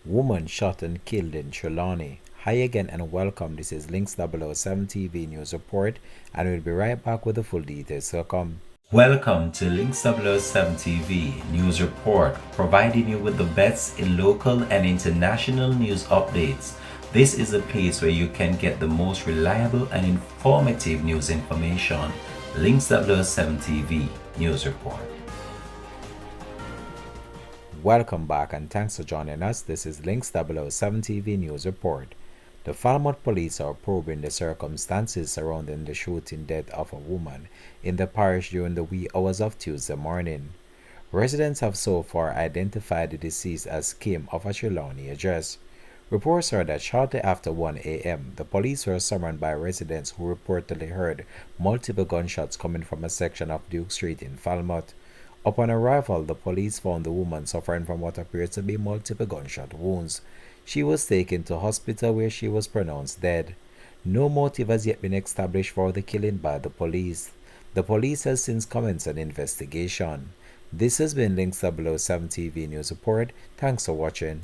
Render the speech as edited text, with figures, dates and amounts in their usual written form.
Woman shot and killed in Trelawny. Hi again and welcome. This is ll5d TV News Report, and we'll be right back with the full details. So come. Welcome to ll7 TV News Report, providing you with the best in local and international news updates. This is a place where you can get the most reliable and informative news information. ll7 TV News Report. Welcome back and thanks for joining us. This is ll7 TV News Report. The Falmouth police are probing the circumstances surrounding the shooting death of a woman in the parish during the wee hours of Tuesday morning. Residents have so far identified the deceased as Kim of a Trelawny address. Reports are that shortly after 1 a.m., the police were summoned by residents who reportedly heard multiple gunshots coming from a section of Duke Street in Falmouth. Upon arrival, the police found the woman suffering from what appears to be multiple gunshot wounds. She was taken to hospital where she was pronounced dead. No motive has yet been established for the killing by the police. The police has since commenced an investigation. This has been ll7 TV News Report. Thanks for watching.